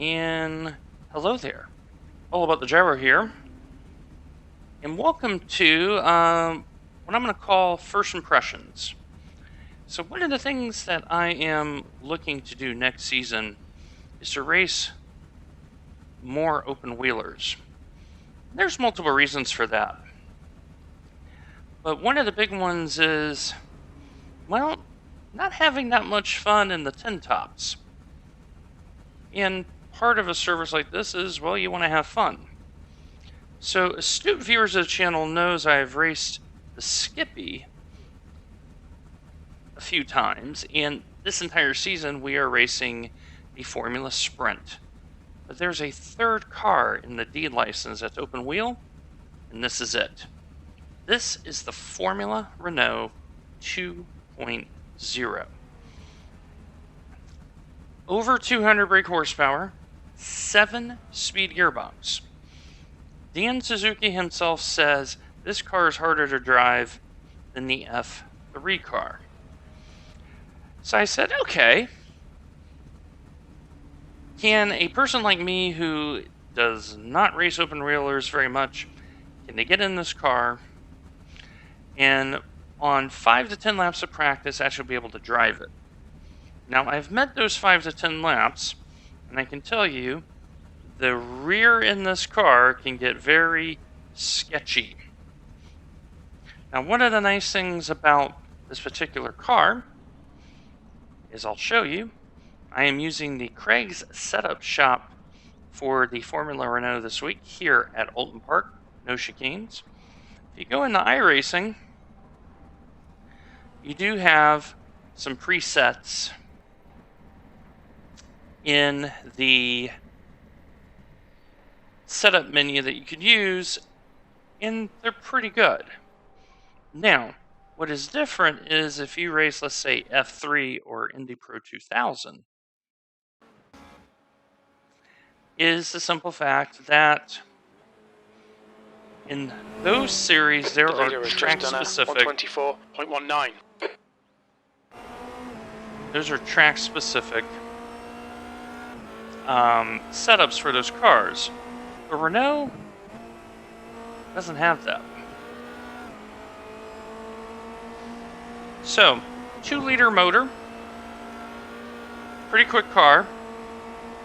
And hello there. All About the Gyro here. And welcome to what I'm going to call First Impressions. So, one of the things that I am looking to do next season is to race more open wheelers. There's multiple reasons for that. But one of the big ones is, well, not having that much fun in the 10 tops. And part of a service like this is, well, you want to have fun. So astute viewers of the channel knows I've raced the Skippy a few times, and this entire season we are racing the Formula Sprint. But there's a third car in the D license that's open wheel, and this is it. This is the Formula Renault 2.0. Over 200 brake horsepower, 7-speed gearbox. Dan Suzuki himself says this car is harder to drive than the F3 car. So I said, okay, can a person like me who does not race open wheelers very much, can they get in this car and on 5 to 10 laps of practice actually be able to drive it? Now I've met those 5 to 10 laps, and I can tell you the rear in this car can get very sketchy. Now, one of the nice things about this particular car is I'll show you. I am using the Craig's setup shop for the Formula Renault this week here at Oulton Park. No chicanes. If you go into iRacing, you do have some presets in the setup menu that you could use, and they're pretty good. Now, what is different is if you race, let's say, F3 or Indy Pro 2000, is the simple fact that in those series there are track-specific. 124.19. Those are track-specific setups for those cars. But Renault doesn't have that. So, 2-liter motor, pretty quick car,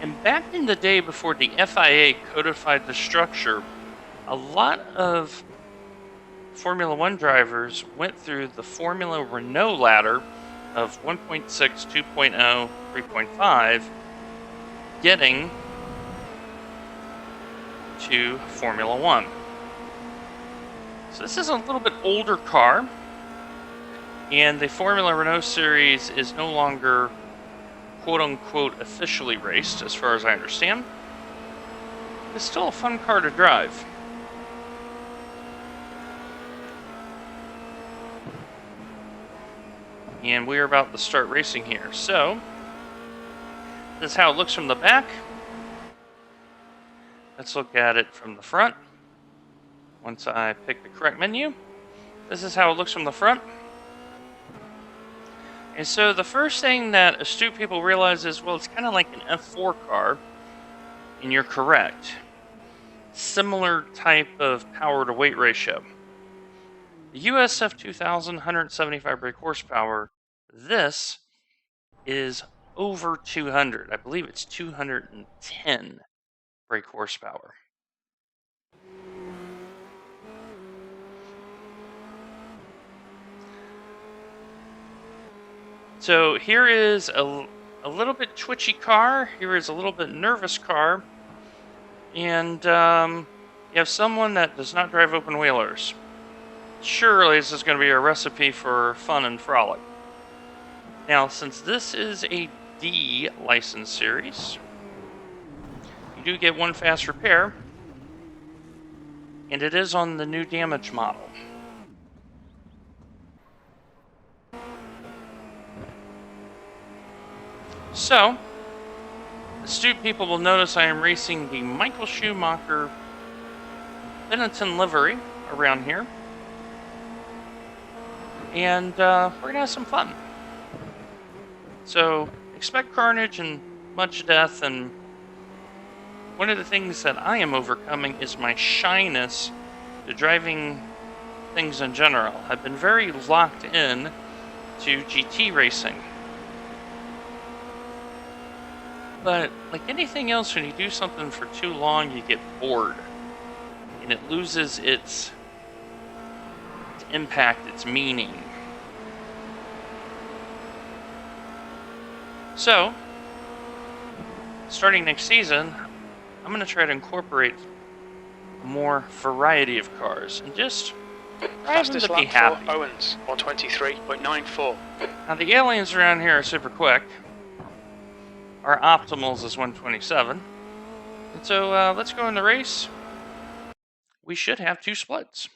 and back in the day before the FIA codified the structure, a lot of Formula One drivers went through the Formula Renault ladder of 1.6, 2.0, 3.5, getting to Formula One. So this is a little bit older car, and the Formula Renault series is no longer quote-unquote officially raced, as far as I understand. It's still a fun car to drive. And we are about to start racing here. So, this is how it looks from the back. Let's look at it from the front. Once I pick the correct menu, this is how it looks from the front. And so the first thing that astute people realize is, well, it's kind of like an F4 car, and you're correct. Similar type of power to weight ratio. The USF 2000, 175 brake horsepower, this is over 200. I believe it's 210 brake horsepower. So here is a little bit twitchy car. Here is a little bit nervous car. And you have someone that does not drive open wheelers. Surely this is going to be a recipe for fun and frolic. Now, since this is a D license series, you do get one fast repair, and it is on the new damage model. So, astute people will notice I am racing the Michael Schumacher Benetton livery around here. And we're going to have some fun. So, expect carnage and much death and one of the things that I am overcoming is my shyness to driving things in general. I've been very locked in to GT racing. But like anything else, when you do something for too long, you get bored. And it loses its impact, its meaning. So, starting next season, I'm going to try to incorporate more variety of cars and just drive them to be happy. For Owens, 123.94. Now the aliens around here are super quick. Our optimals is 127. And so let's go in the race. We should have 2 splits.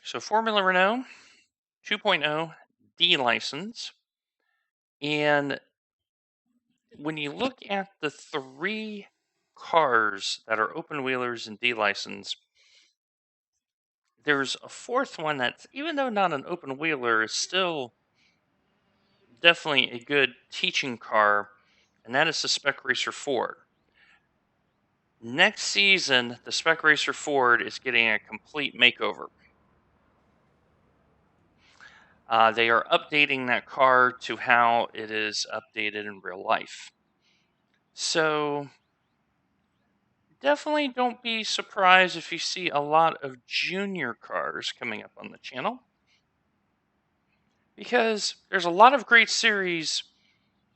So Formula Renault 2.0 D license. And when you look at the 3 cars that are open wheelers and D license, there's a 4th one that's, even though not an open wheeler, is still definitely a good teaching car, and that is the Spec Racer Ford. Next season, the Spec Racer Ford is getting a complete makeover. They are updating that car to how it is updated in real life. So definitely don't be surprised if you see a lot of junior cars coming up on the channel, because there's a lot of great series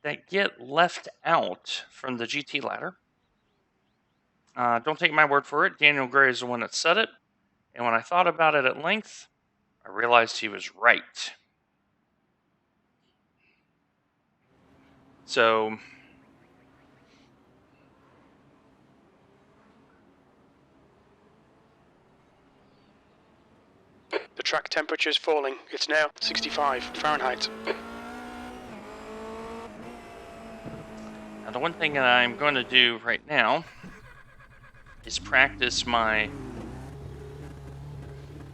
that get left out from the GT ladder. Don't take my word for it. Daniel Gray is the one that said it. And when I thought about it at length, I realized he was right. So The track temperature is falling. It's now 65 Fahrenheit. now the one thing that I'm going to do right now is practice my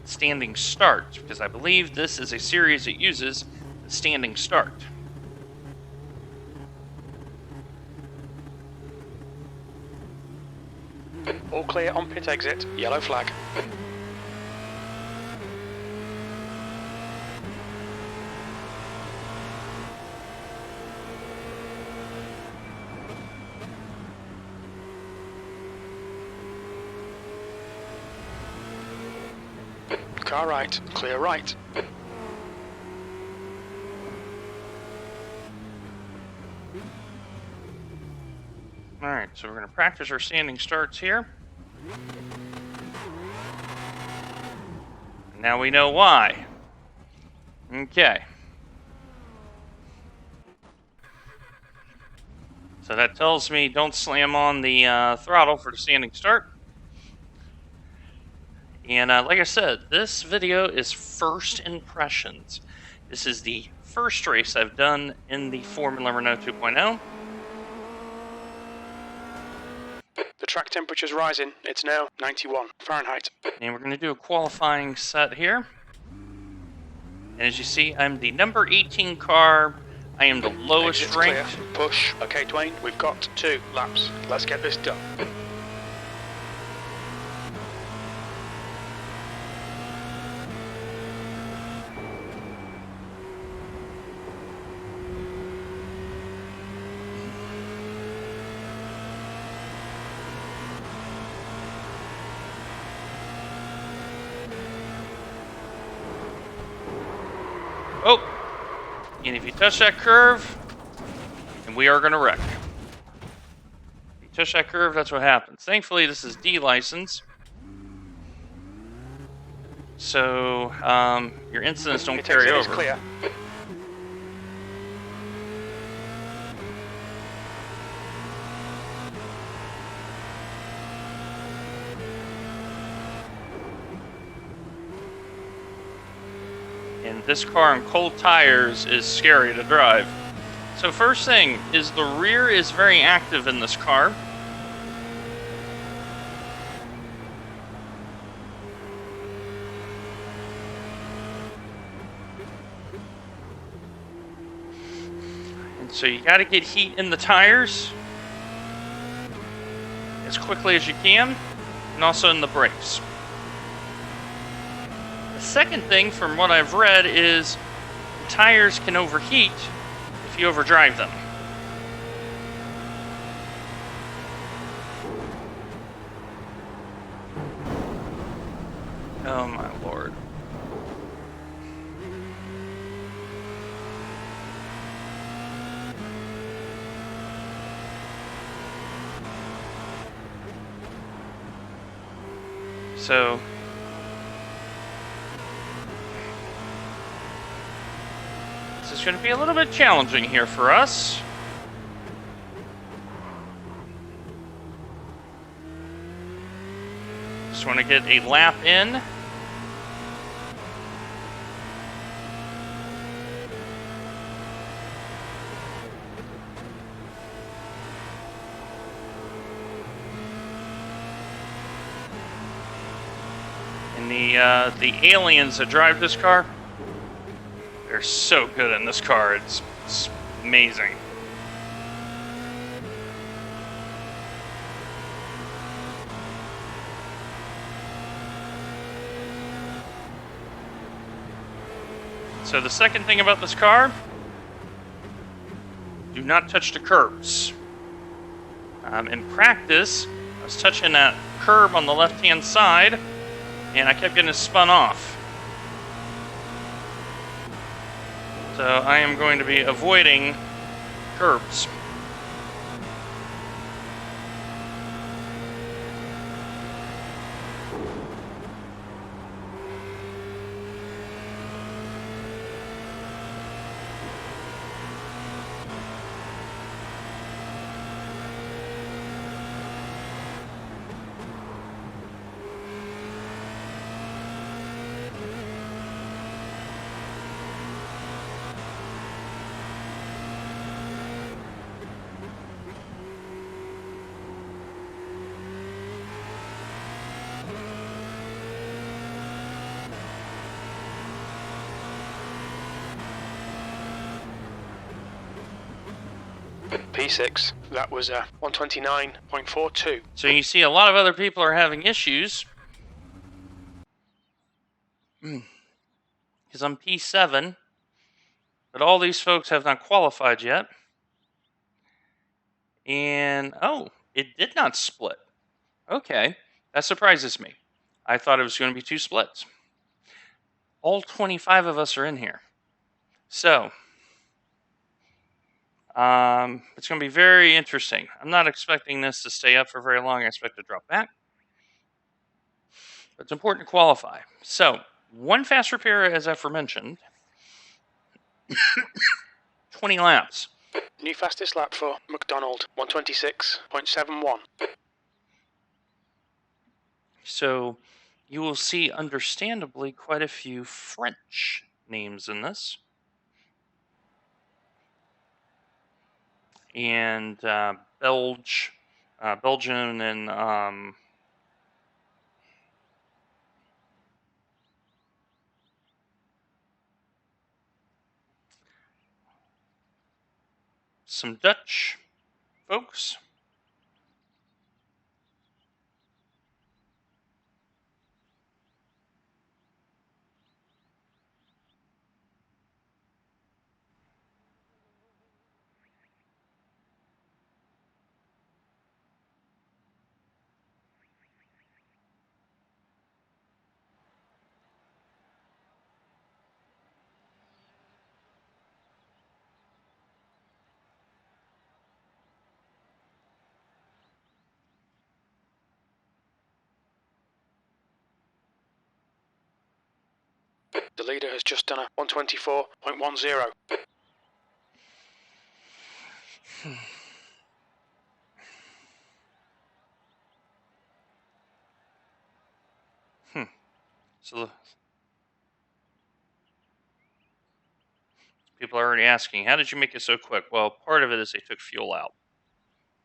standing start, because I believe this is a series that uses the standing start. All clear on pit exit. Yellow flag. Car right. Clear right. Alright, so we're going to practice our standing starts here. Now we know why. Okay. So that tells me don't slam on the throttle for the standing start. And like I said, this video is first impressions. This is the first race I've done in the Formula Renault 2.0. The track temperature is rising. It's now 91 Fahrenheit. And we're going to do a qualifying set here. And as you see, I'm the number 18 car. I am the lowest Exit's ranked. clear. Push. Okay, Dwayne, we've got 2 laps. Let's get this done. Oh! And if you touch that curve, and we are going to wreck. If you touch that curve, that's what happens. Thankfully, this is D license. So, your incidents don't carry Exit is over. clear. And this car on cold tires is scary to drive. So first thing is the rear is very active in this car. And so you got to get heat in the tires as quickly as you can, and also in the brakes. The second thing, from what I've read, is the tires can overheat if you overdrive them. Oh my lord. So this is going to be a little bit challenging here for us. Just want to get a lap in. And the aliens that drive this car, they're so good in this car. It's amazing. So the second thing about this car, do not touch the curbs. In practice, I was touching that curb on the left-hand side, and I kept getting spun off. So I am going to be avoiding curbs. P6, that was 129.42. So you see a lot of other people are having issues. Because I'm P7, but all these folks have not qualified yet. And, oh, it did not split. Okay, that surprises me. I thought it was going to be 2 splits. All 25 of us are in here. So, it's going to be very interesting. I'm not expecting this to stay up for very long. I expect it to drop back. But it's important to qualify. So, one fast repair, as I've mentioned, 20 laps. New fastest lap for McDonald, 126.71. So, you will see, understandably, quite a few French names in this. And Belgian, and some Dutch folks. The leader has just done a 124.10. So People are already asking, how did you make it so quick? Well, part of it is they took fuel out.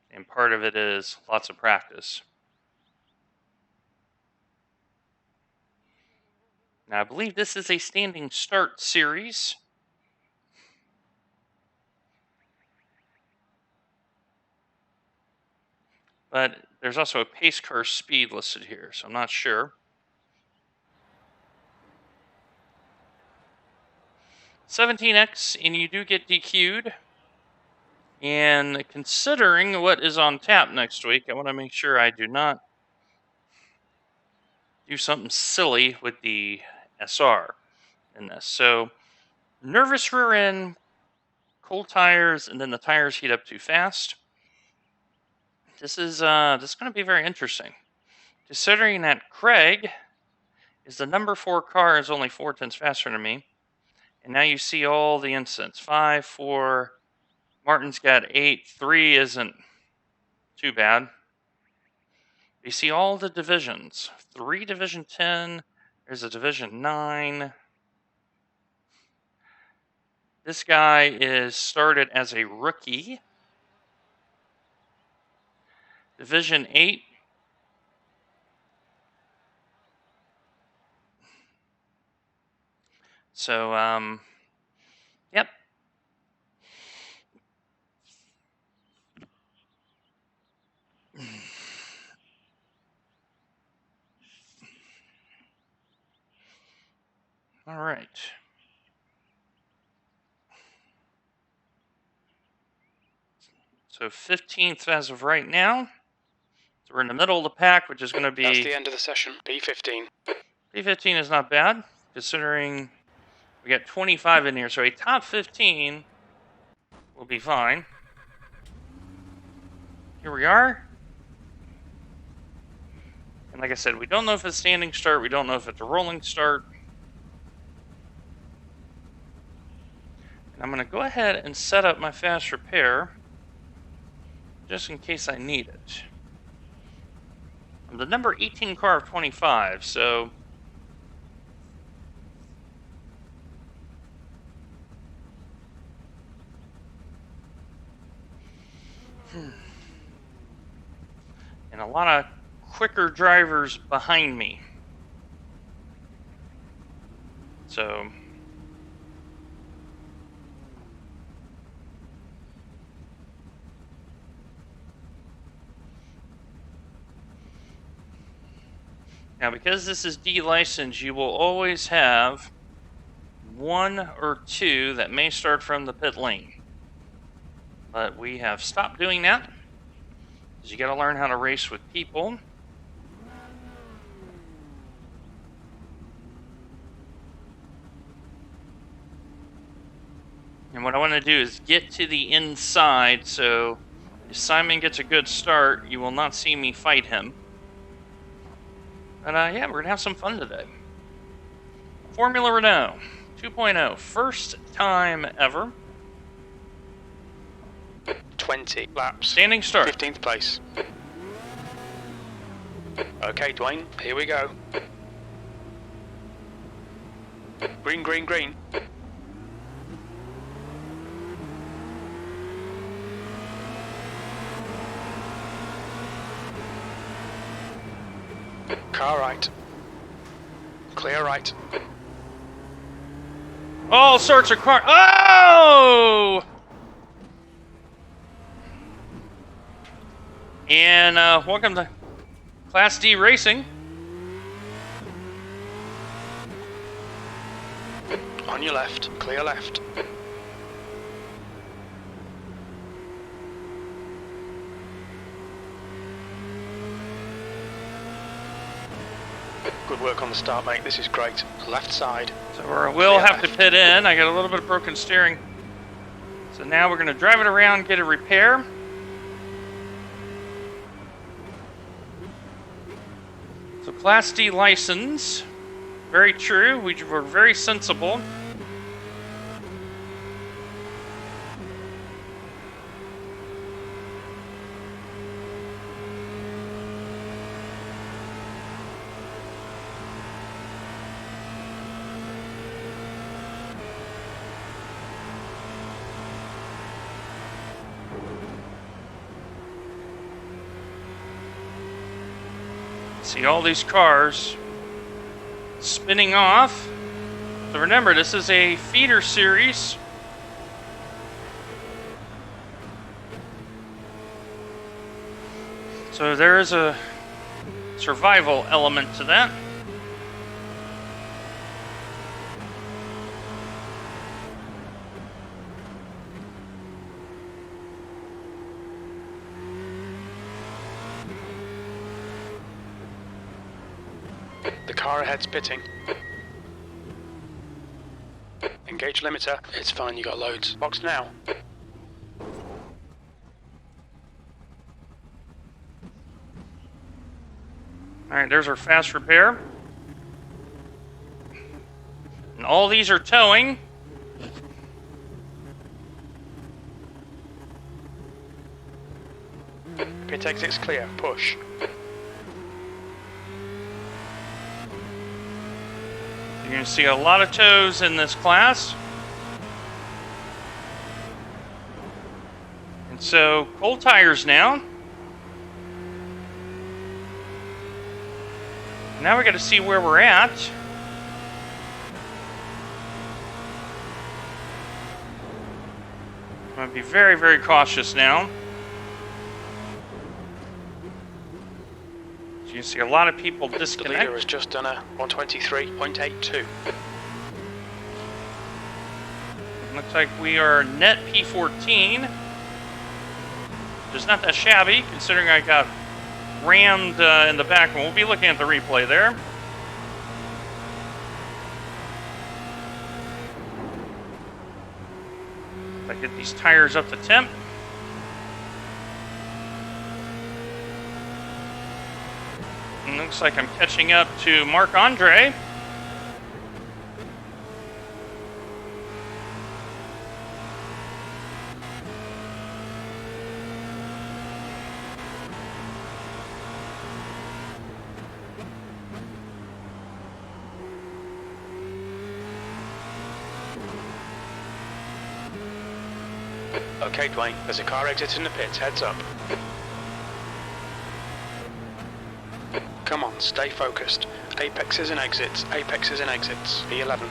And part of it is lots of practice. Now, I believe this is a standing start series. But there's also a pace car speed listed here, so I'm not sure. 17X, and you do get DQ'd. And considering what is on tap next week, I want to make sure I do not do something silly with the SR in this. So, nervous rear end, cold tires, and then the tires heat up too fast. This is going to be very interesting. Considering that Craig is the number 4 car, is only 4 tenths faster than me. And now you see all the incidents. 5, 4, Martin's got 8, 3 isn't too bad. You see all the divisions. 3 Division 10, there's a Division 9. This guy is started as a rookie. Division 8. So, yep. All right. So 15th as of right now. So we're in the middle of the pack, which is going to be... That's the end of the session. P15. P15 is not bad, considering we got 25 in here. So a top 15 will be fine. Here we are. And like I said, we don't know if it's standing start. We don't know if it's a rolling start. And I'm going to go ahead and set up my fast repair just in case I need it. I'm the number 18 car of 25, so... And a lot of quicker drivers behind me. So... Now, because this is D-licensed, you will always have 1 or 2 that may start from the pit lane. But we have stopped doing that, because you got to learn how to race with people. And what I want to do is get to the inside, so if Simon gets a good start, you will not see me fight him. But yeah, we're going to have some fun today. Formula Renault 2.0, first time ever. 20 laps. Standing start. 15th place. Okay, Dwayne, here we go. Green, green, green. Car right. Clear right. All sorts of car. Oh! And welcome to Class D Racing. On your left. Clear left. Good work on the start, mate. This is great. Left side. So we'll have to pit in. I got a little bit of broken steering. So now we're going to drive it around, get a repair. So Class D license. Very true. We were very sensible. See all these cars spinning off. So remember, this is a feeder series. So there is a survival element to that. The car ahead's pitting. Engage limiter. It's fine, you got loads. Box now. Alright, there's our fast repair. And all these are towing. Pit exit's clear. Push. You're going to see a lot of tows in this class. And so, cold tires now. Now we got to see where we're at. I'm going to be very, very cautious now. So you see a lot of people The disconnect. leader has just done a 123.82. Looks like we are net P14. Which is not that shabby, considering I got rammed in the back. We'll be looking at the replay there. I get these tires up to temp. And looks like I'm catching up to Marc-Andre. Okay, Dwayne, there's a car exiting the pits. Heads up. Come on, stay focused. Apexes and exits. Apexes and exits. E11.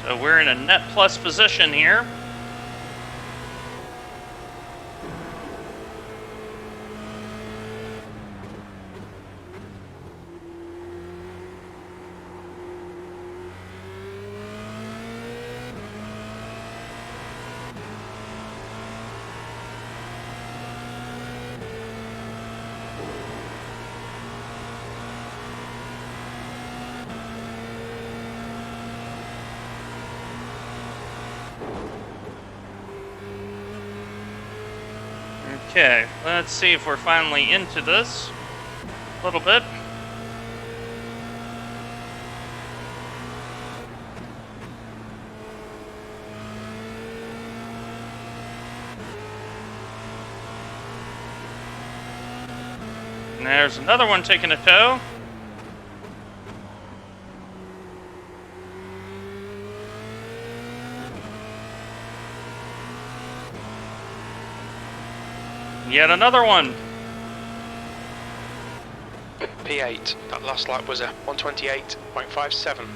So we're in a net plus position here. Okay, let's see if we're finally into this a little bit. And there's another one taking a tow. Yet another one. P8. That last lap was a 128.57.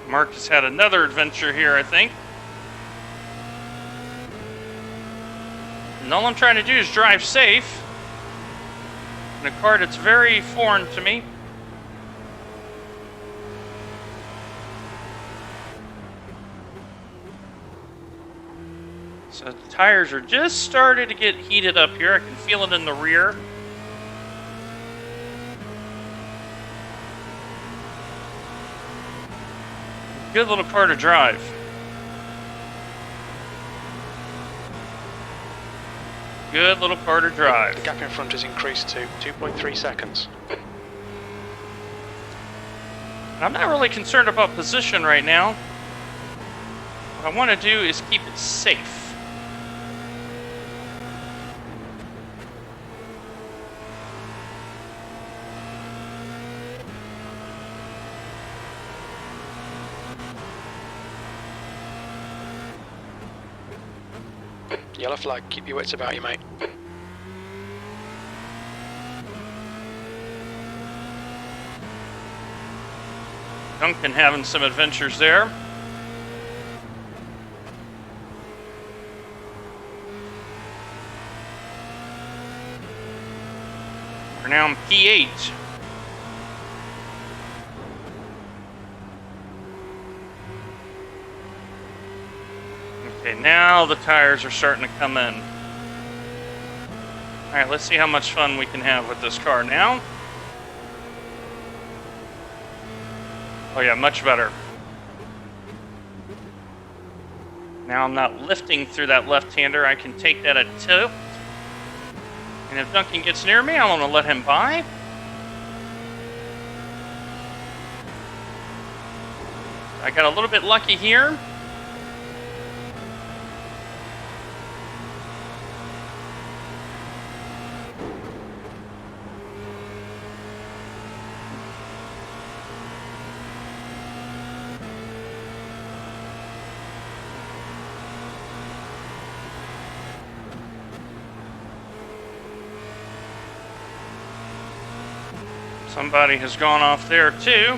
Mark has had another adventure here, I think. And all I'm trying to do is drive safe in a car that's very foreign to me. So the tires are just starting to get heated up here. I can feel it in the rear. Good little car to drive. Good little car to drive. The gap in front has increased to 2.3 seconds. I'm not really concerned about position right now. What I want to do is keep it safe. Yellow flag, keep your wits about you, mate. Duncan having some adventures there. We're now in P8. Okay, now the tires are starting to come in. Alright, let's see how much fun we can have with this car now. Oh yeah, much better. Now I'm not lifting through that left-hander. I can take that at tilt. And if Duncan gets near me, I want to let him by. I got a little bit lucky here. Somebody has gone off there too.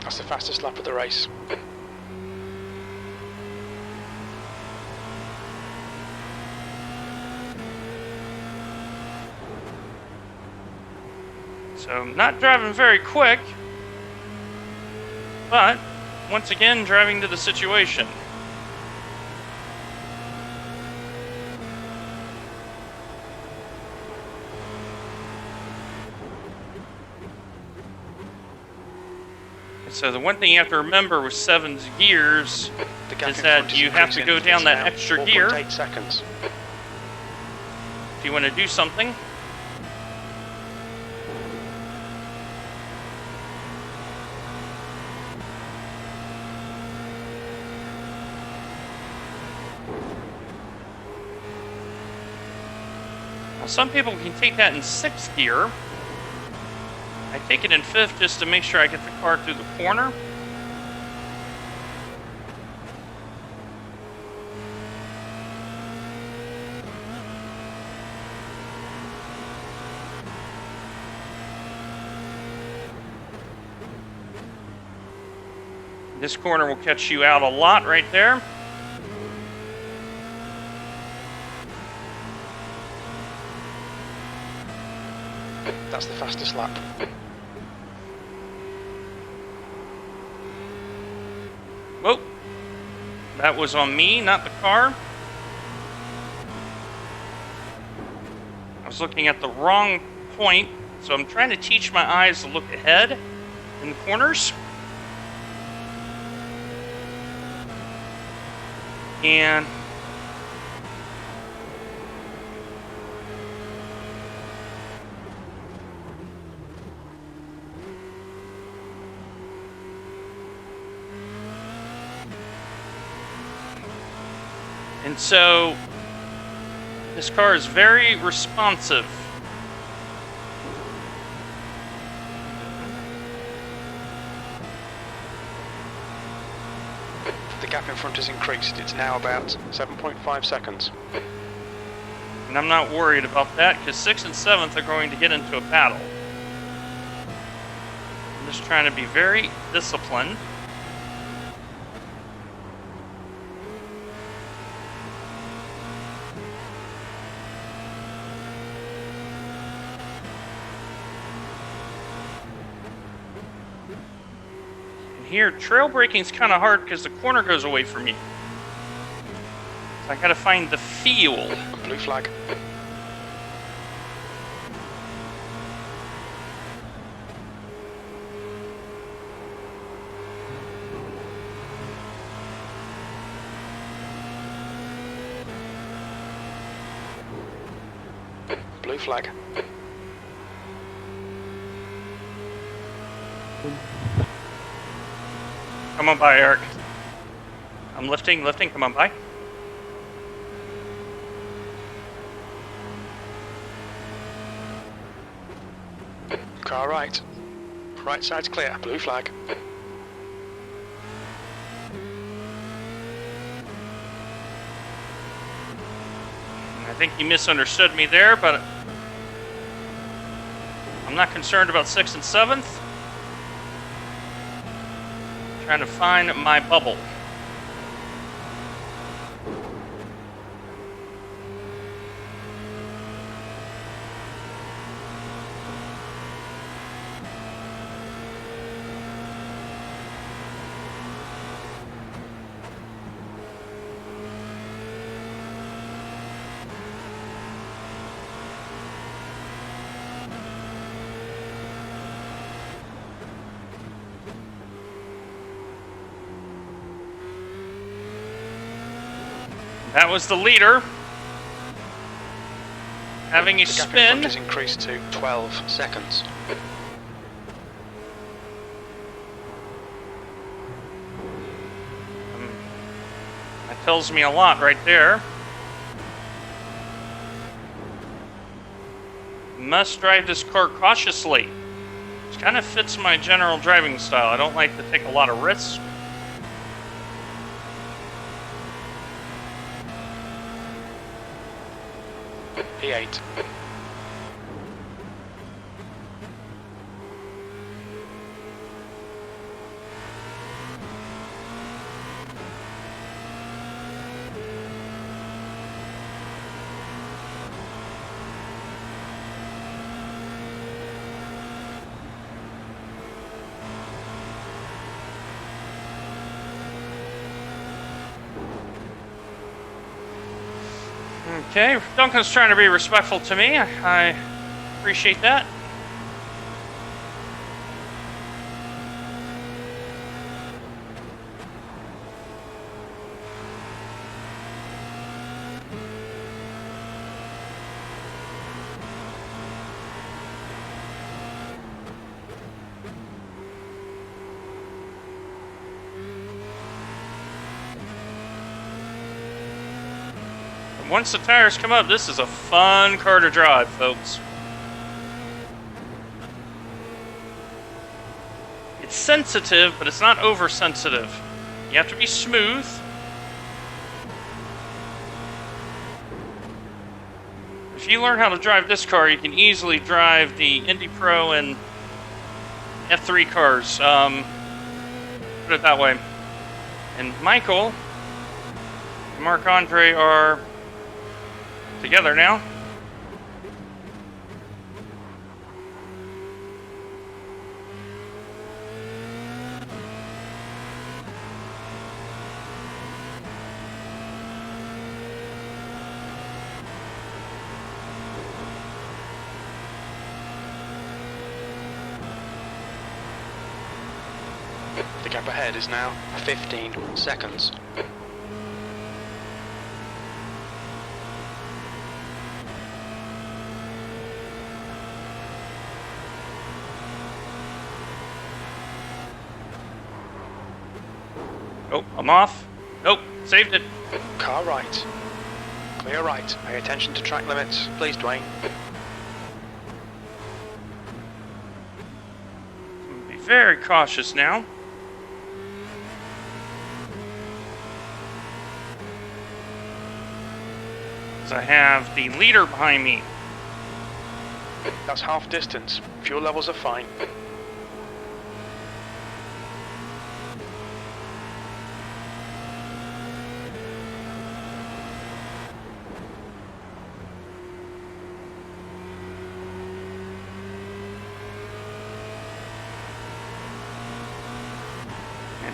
That's the fastest lap of the race. So not driving very quick, but once again driving to the situation. So the one thing you have to remember with 7's gears is that you have to go down that extra gear 4.8 seconds. if you want to do something. Now, some people can take that in 6th gear. I take it in 5th just to make sure I get the car through the corner. This corner will catch you out a lot right there. That's the fastest lap. Whoa. That was on me, not the car. I was looking at the wrong point, so I'm trying to teach my eyes to look ahead in the corners. And so this car is very responsive. The gap in front has increased. It's now about 7.5 seconds. And I'm not worried about that because 6th and 7th are going to get into a battle. I'm just trying to be very disciplined. Here, trail braking is kind of hard because the corner goes away from you. So I gotta find the feel. Blue flag. Blue flag. Come on by, Eric. I'm lifting, come on by. Car right. Right side's clear. Blue flag. I think he misunderstood me there, but I'm not concerned about 6th and 7th. Trying to find my bubble. That was the leader. Having a The gap in spin. front is increased to 12 seconds. That tells me a lot right there. Must drive this car cautiously. Which kind of fits my general driving style. I don't like to take a lot of risks. P8. Okay, Duncan's trying to be respectful to me. I appreciate that. Once the tires come up, this is a fun car to drive, folks. It's sensitive, but it's not oversensitive. You have to be smooth. If you learn how to drive this car, you can easily drive the Indy Pro and F3 cars. Put it that way. And Michael and Marc-Andre are together now. The gap ahead is now 15 seconds. Oh, I'm off. Nope, saved it. Car right. Clear right. Pay attention to track limits. Please, Dwayne. Be very cautious now. As I have the leader behind me. That's half distance. Fuel levels are fine.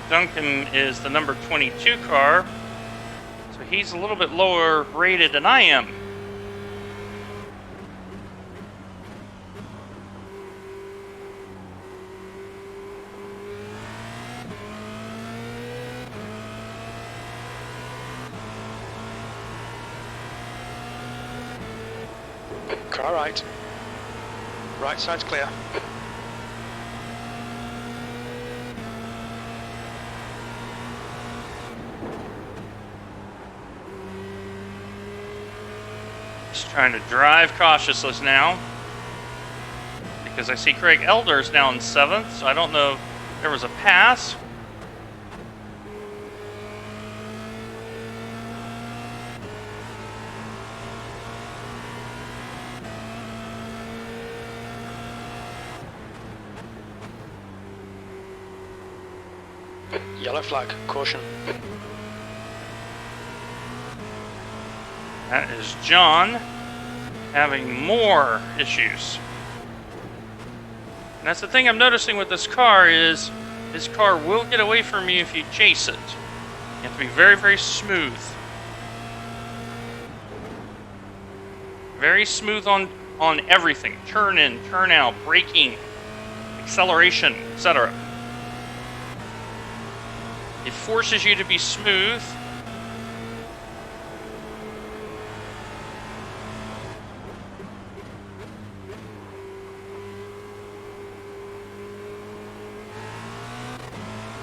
Duncan is the number 22 car, so he's a little bit lower rated than I am. Car right. Right side's clear. Just trying to drive cautiously now. Because I see Craig Elder's now in 7th, so I don't know if there was a pass. Yellow flag, caution. That is John having more issues. And that's the thing I'm noticing with this car is this car will get away from you if you chase it. You have to be very, very smooth. Very smooth on everything. Turn in, turn out, braking, acceleration, etc. It forces you to be smooth.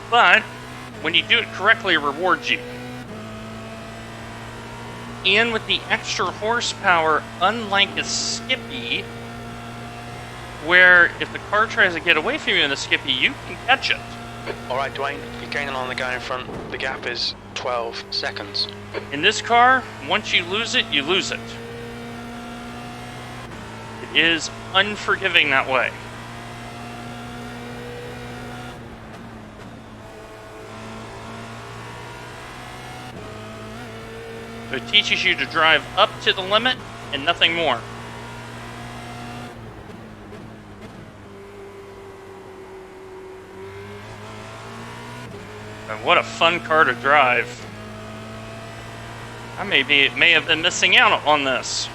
But when you do it correctly, it rewards you. And with the extra horsepower, unlike a Skippy, where if the car tries to get away from you in the Skippy, you can catch it. Alright, Dwayne, you're gaining on the guy in front. The gap is 12 seconds. In this car, once you lose it, you lose it. It is unforgiving that way. So it teaches you to drive up to the limit and nothing more. And what a fun car to drive. I may have been missing out on this.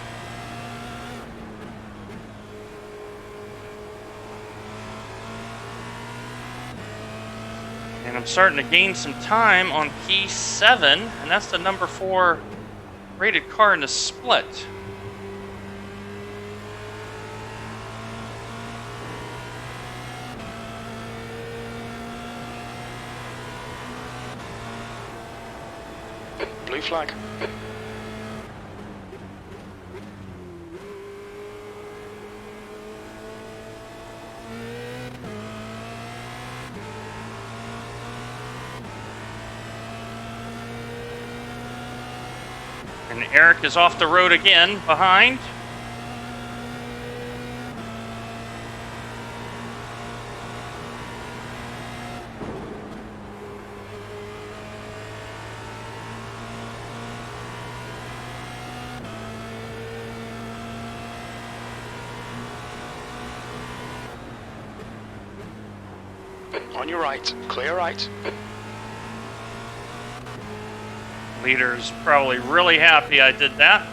And I'm starting to gain some time on P7, and that's the number 4 rated car in the split. Blue flag. And Eric is off the road again, behind. On your right, clear right. Leader's probably really happy I did that.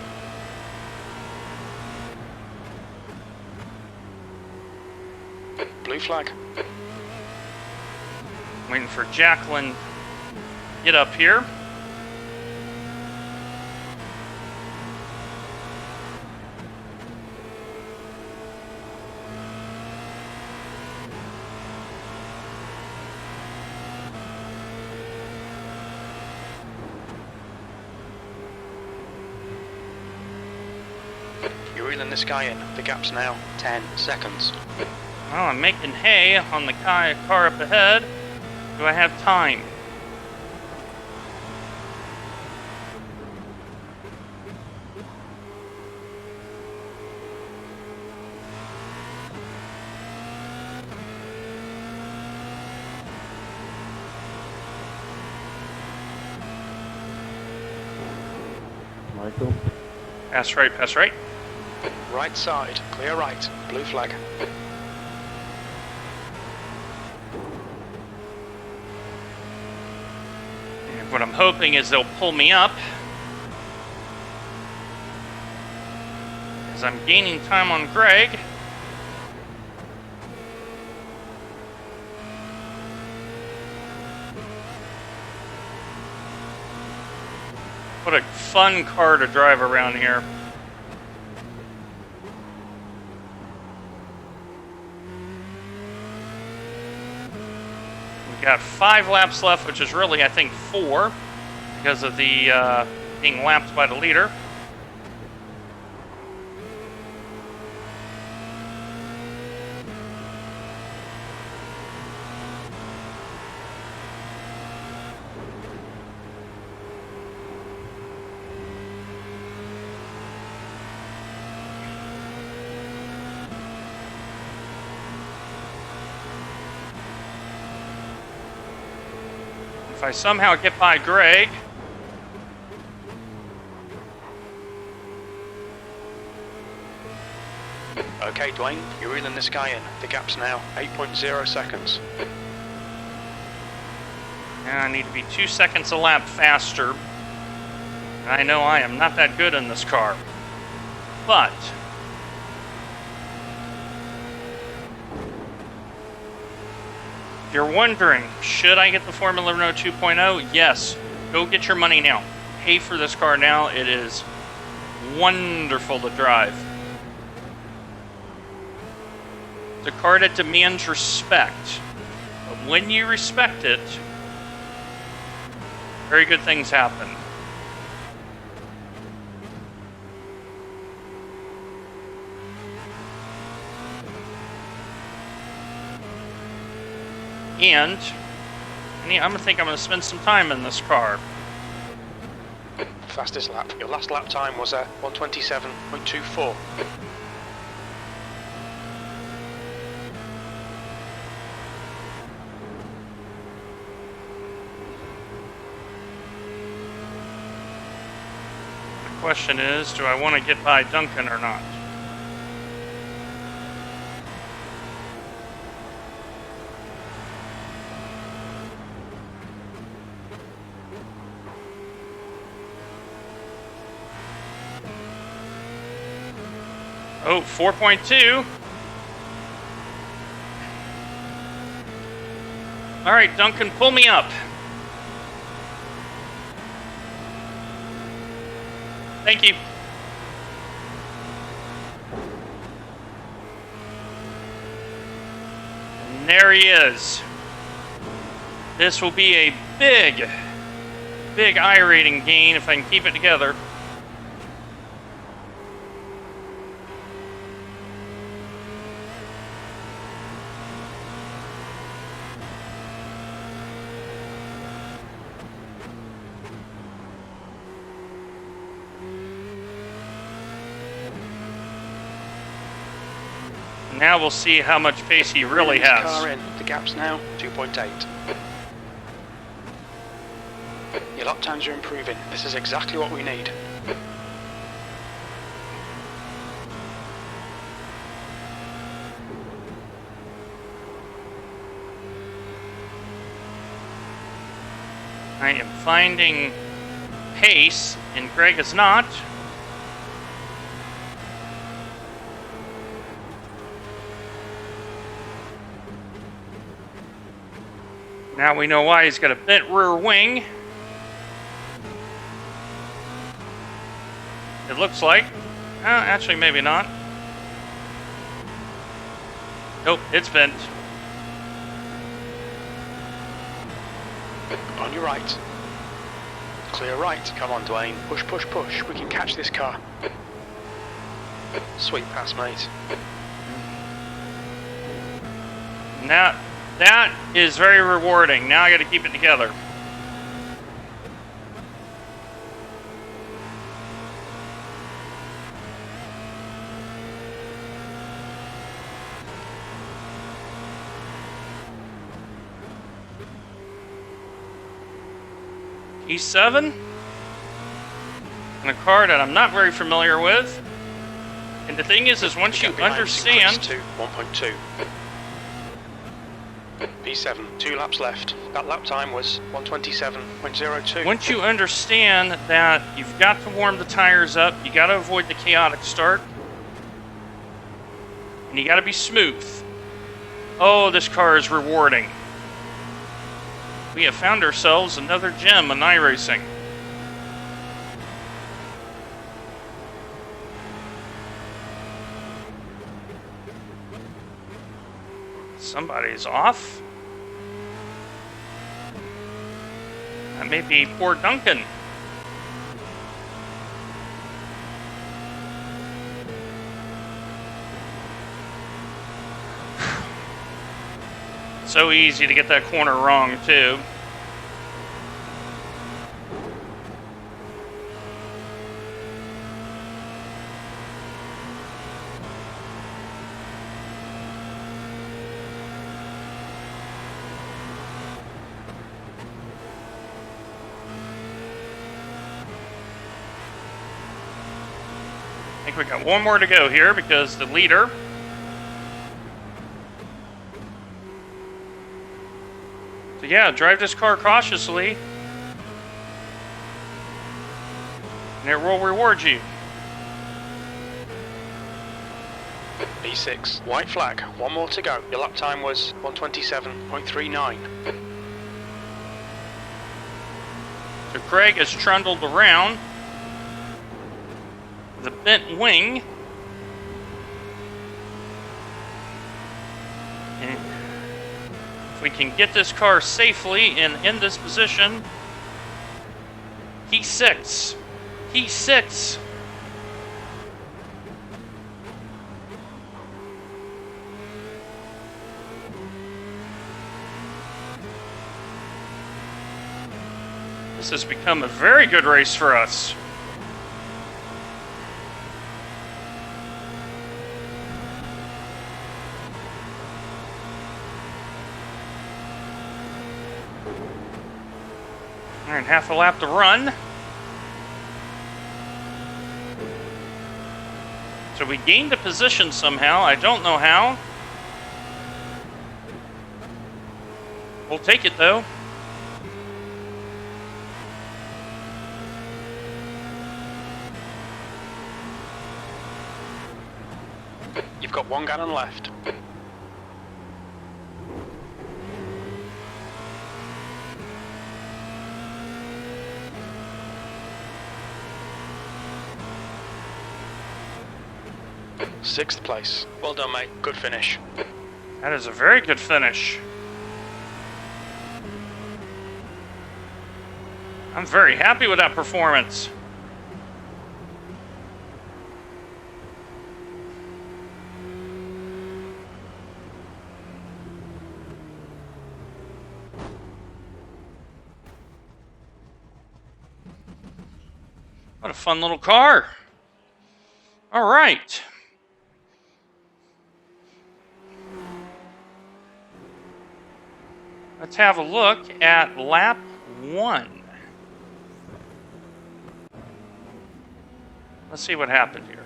Blue flag. Waiting for Jacqueline to get up here. You're reeling this guy in. The gap's now 10 seconds. Well, I'm making hay on the car up ahead. Do I have time? Michael? Pass right, pass right. Right side, clear right. Blue flag. And what I'm hoping is they'll pull me up, as I'm gaining time on Greg. What a fun car to drive around here. We've got 5 laps left, which is really, I think, 4, because of the being lapped by the leader. I somehow get by Greg. Okay, Dwayne, you're reeling this guy in. The gap's now 8.0 seconds. And I need to be 2 seconds a lap faster. And I know I am not that good in this car. But if you're wondering, should I get the Formula Renault 2.0? Yes. Go get your money now. Pay for this car now. It is wonderful to drive. It's a car that demands respect. But when you respect it, very good things happen. And I'm gonna think I'm gonna spend some time in this car. Fastest lap. Your last lap time was 127.24. The question is, do I want to get by Duncan or not? Oh, 4.2. All right, Duncan, pull me up. Thank you. And there he is. This will be a big I rating gain if I can keep it together. Now we'll see how much pace he really has. Car in. The gap's now 2.8. Your lap times are improving. This is exactly what we need. I am finding pace, and Greg is not. Now we know why he's got a bent rear wing. It looks like. Actually, maybe not. Nope, it's bent. On your right. Clear right. Come on, Dwayne. Push, push, push. We can catch this car. Sweet pass, mate. Now, that is very rewarding. Now I got to keep it together. E7 in a car that I'm not very familiar with. And the thing is once you understand to 1.2. P7, 2 laps left. That lap time was 127.02. Once you understand that you've got to warm the tires up, you got to avoid the chaotic start, and you got to be smooth. Oh, this car is rewarding. We have found ourselves another gem in iRacing. Somebody's off. That may be poor Duncan. So easy to get that corner wrong, too. I think we got one more to go here because the leader. So yeah, drive this car cautiously. And it will reward you. P6. White flag. One more to go. Your lap time was 127.39. So Craig has trundled around the bent wing. And if we can get this car safely and in this position, P6. P6. This has become a very good race for us. All right, half a lap to run. So we gained a position somehow. I don't know how. We'll take it though. You've got 1 gallon left. Sixth place. Well done, mate. Good finish. That is a very good finish. I'm very happy with that performance. What a fun little car. All right. Let's have a look at lap 1. Let's see what happened here.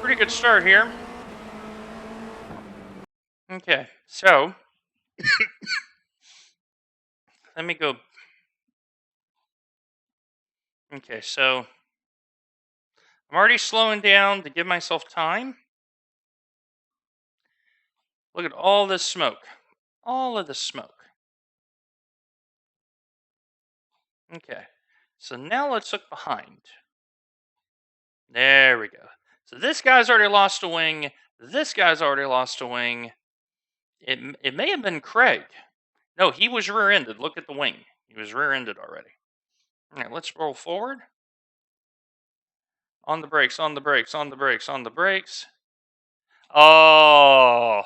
Pretty good start here. Okay, so let me go. Okay, so I'm already slowing down to give myself time. Look at all this smoke. All of the smoke. Okay, so now let's look behind. There we go. So this guy's already lost a wing. This guy's already lost a wing. It may have been Craig. No, he was rear-ended. Look at the wing. He was rear-ended already. All right, let's roll forward. On the brakes, on the brakes, on the brakes, on the brakes. Oh,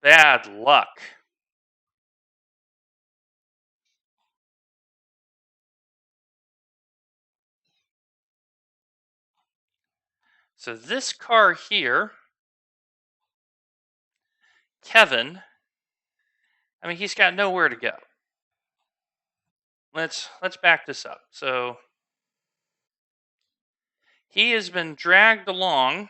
bad luck. So this car here, Kevin, I mean, he's got nowhere to go. Let's back this up. So he has been dragged along.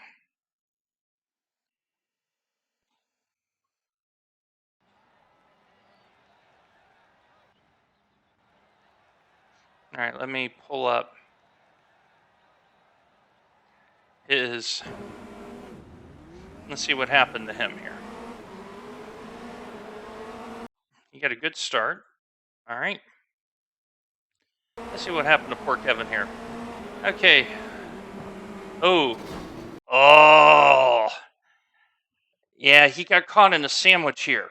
All right, let me pull up his. Let's see what happened to him here. He got a good start. All right. Let's see what happened to poor Kevin here. Okay. Oh. Oh. Yeah, he got caught in a sandwich here.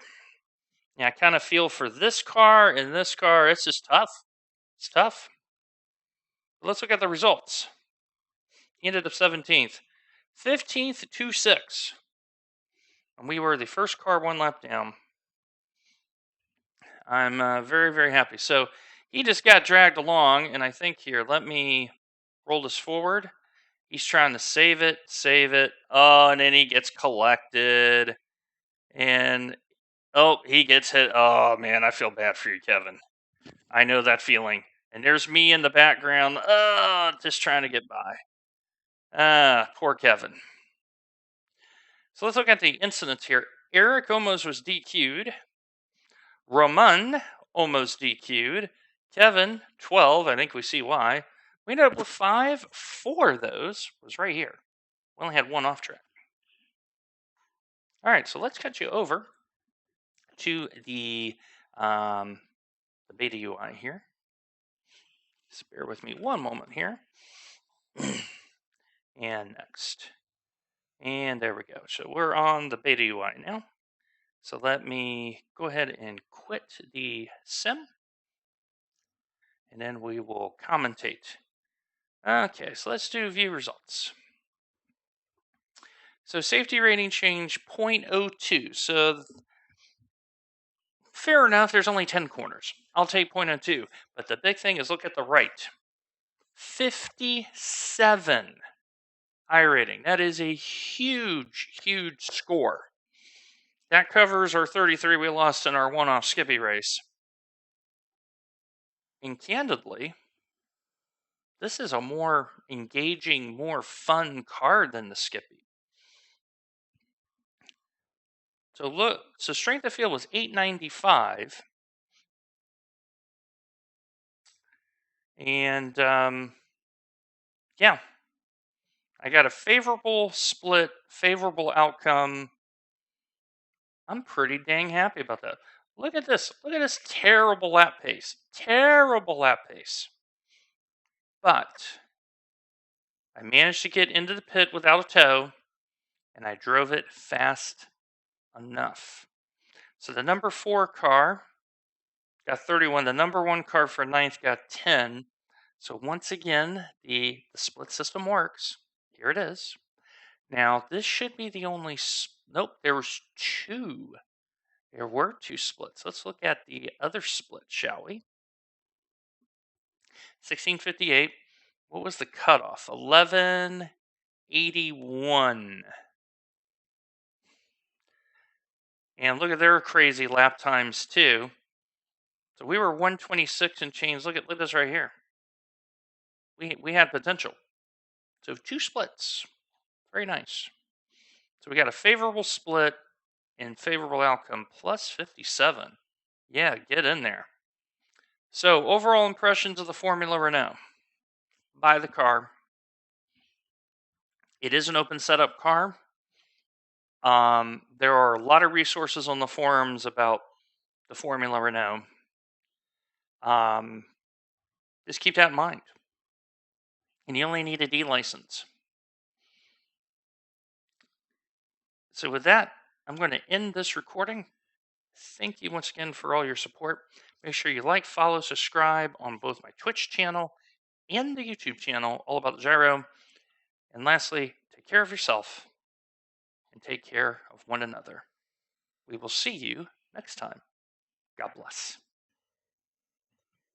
Yeah, I kind of feel for this car and this car. It's just tough. It's tough. But let's look at the results. He ended up 17th. 15th, 2-6. And we were the first car 1 lap down. I'm very, very happy. So he just got dragged along, and I think here, let me roll this forward. He's trying to save it. Oh, and then he gets collected. And, oh, he gets hit. Oh, man, I feel bad for you, Kevin. I know that feeling. And there's me in the background, just trying to get by. Poor Kevin. So let's look at the incidents here. Eric almost was DQ'd. Ramon almost DQ'd. Kevin, 12. I think we see why. We ended up with 5. 4 of those was right here. We only had 1 off track. All right, so let's cut you over to the beta UI here. Just bear with me one moment here. And next. And there we go. So we're on the beta UI now. So let me go ahead and quit the sim. And then we will commentate. Okay, so let's do view results. So safety rating change 0.02. So fair enough, there's only 10 corners. I'll take 0.02. But the big thing is look at the right. 57 I rating. That is a huge, huge score. That covers our 33 we lost in our one-off Skippy race. And candidly, this is a more engaging, more fun car than the Skippy. So look, so strength of field was 895. And yeah, I got a favorable split, favorable outcome. I'm pretty dang happy about that. Look at this. Look at this terrible lap pace. Terrible lap pace. But I managed to get into the pit without a tow, and I drove it fast enough. So the number 4 car got 31. The number 1 car for 9th got 10. So once again, the split system works. Here it is. Now, this should be the only... Nope, there was 2. There were 2 splits. Let's look at the other split, shall we? 1658. What was the cutoff? 1181. And look at their crazy lap times, too. So we were 126 and change. Look at this right here. We had potential. So 2 splits. Very nice. So we got a favorable split and favorable outcome, plus 57. Yeah, get in there. So overall impressions of the Formula Renault. Buy the car. It is an open setup car. There are a lot of resources on the forums about the Formula Renault. Just keep that in mind. And you only need a D license. So with that, I'm going to end this recording. Thank you once again for all your support. Make sure you like, follow, subscribe on both my Twitch channel and the YouTube channel, all about the gyro. And lastly, take care of yourself and take care of one another. We will see you next time. God bless.